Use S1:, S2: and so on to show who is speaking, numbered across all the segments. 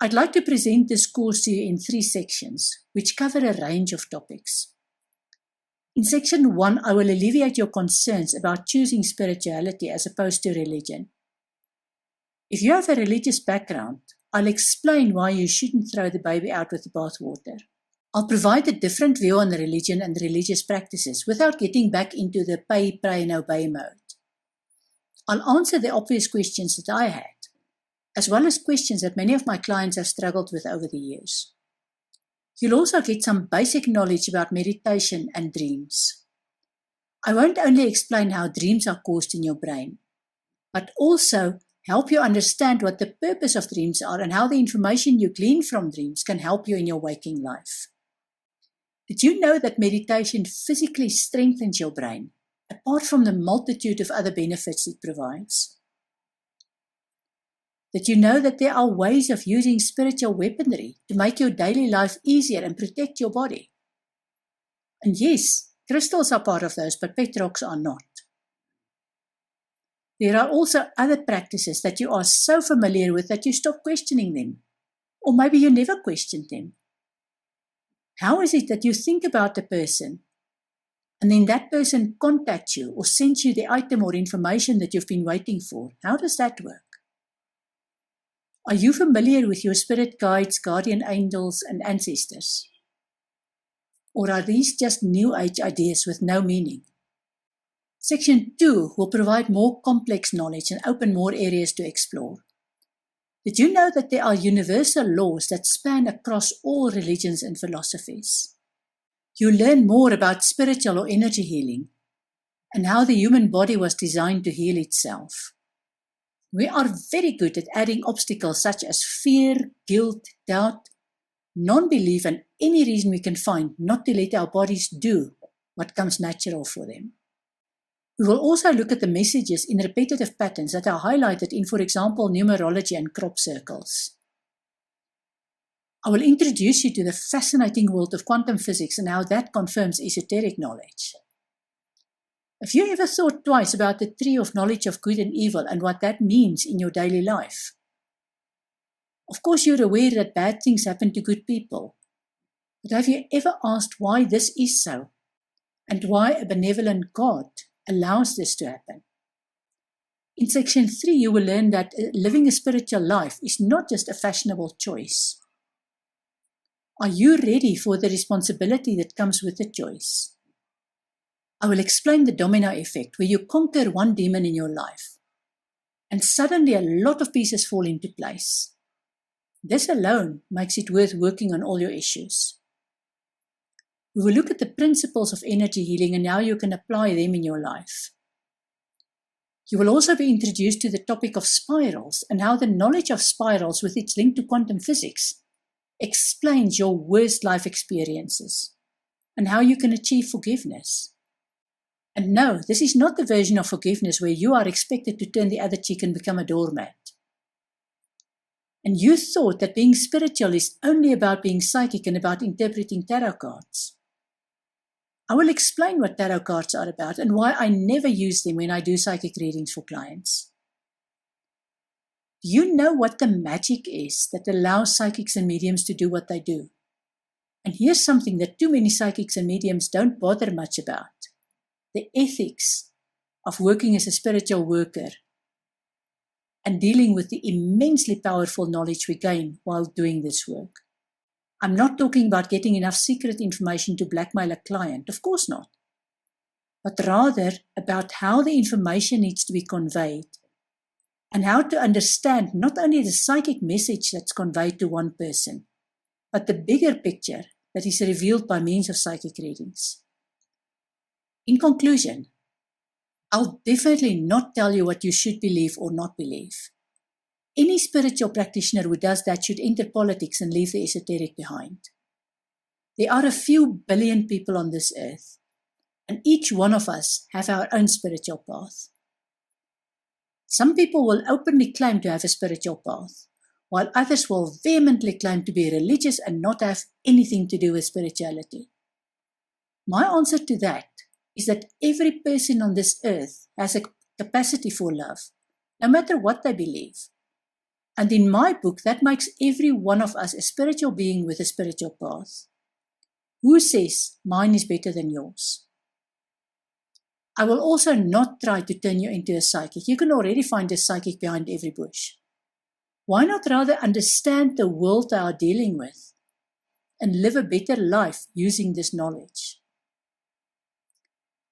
S1: I'd like to present this course to you in 3 sections, which cover a range of topics. In section 1, I will alleviate your concerns about choosing spirituality as opposed to religion. If you have a religious background, I'll explain why you shouldn't throw the baby out with the bathwater. I'll provide a different view on religion and religious practices without getting back into the pay, pray and obey mode. I'll answer the obvious questions that I had, as well as questions that many of my clients have struggled with over the years. You'll also get some basic knowledge about meditation and dreams. I won't only explain how dreams are caused in your brain, but also help you understand what the purpose of dreams are and how the information you glean from dreams can help you in your waking life. Did you know that meditation physically strengthens your brain, apart from the multitude of other benefits it provides? Did you know that there are ways of using spiritual weaponry to make your daily life easier and protect your body? And yes, crystals are part of those, but pet rocks are not. There are also other practices that you are so familiar with that you stop questioning them, or maybe you never questioned them. How is it that you think about a person, and then that person contacts you or sends you the item or information that you've been waiting for? How does that work? Are you familiar with your spirit guides, guardian angels, and ancestors? Or are these just New Age ideas with no meaning? Section 2 will provide more complex knowledge and open more areas to explore. Did you know that there are universal laws that span across all religions and philosophies? You'll learn more about spiritual or energy healing and how the human body was designed to heal itself. We are very good at adding obstacles such as fear, guilt, doubt, non-belief, and any reason we can find not to let our bodies do what comes natural for them. We will also look at the messages in repetitive patterns that are highlighted in, for example, numerology and crop circles. I will introduce you to the fascinating world of quantum physics and how that confirms esoteric knowledge. Have you ever thought twice about the tree of knowledge of good and evil and what that means in your daily life? Of course, you're aware that bad things happen to good people. But have you ever asked why this is so? And why a benevolent God allows this to happen? In section 3, you will learn that living a spiritual life is not just a fashionable choice. Are you ready for the responsibility that comes with the choice? I will explain the domino effect, where you conquer one demon in your life, and suddenly a lot of pieces fall into place. This alone makes it worth working on all your issues. We will look at the principles of energy healing and how you can apply them in your life. You will also be introduced to the topic of spirals and how the knowledge of spirals with its link to quantum physics explains your worst life experiences and how you can achieve forgiveness. And no, this is not the version of forgiveness where you are expected to turn the other cheek and become a doormat. And you thought that being spiritual is only about being psychic and about interpreting tarot cards. I will explain what tarot cards are about and why I never use them when I do psychic readings for clients. Do you know what the magic is that allows psychics and mediums to do what they do? And here's something that too many psychics and mediums don't bother much about: the ethics of working as a spiritual worker and dealing with the immensely powerful knowledge we gain while doing this work. I'm not talking about getting enough secret information to blackmail a client, of course not, but rather about how the information needs to be conveyed and how to understand not only the psychic message that's conveyed to one person, but the bigger picture that is revealed by means of psychic readings. In conclusion, I'll definitely not tell you what you should believe or not believe. Any spiritual practitioner who does that should enter politics and leave the esoteric behind. There are a few billion people on this earth, and each one of us have our own spiritual path. Some people will openly claim to have a spiritual path, while others will vehemently claim to be religious and not have anything to do with spirituality. My answer to that is that every person on this earth has a capacity for love, no matter what they believe. And in my book, that makes every one of us a spiritual being with a spiritual path. Who says mine is better than yours? I will also not try to turn you into a psychic. You can already find a psychic behind every bush. Why not rather understand the world they are dealing with and live a better life using this knowledge?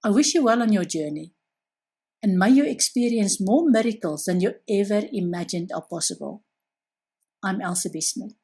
S1: I wish you well on your journey, and may you experience more miracles than you ever imagined are possible. I'm Elsabie Smit.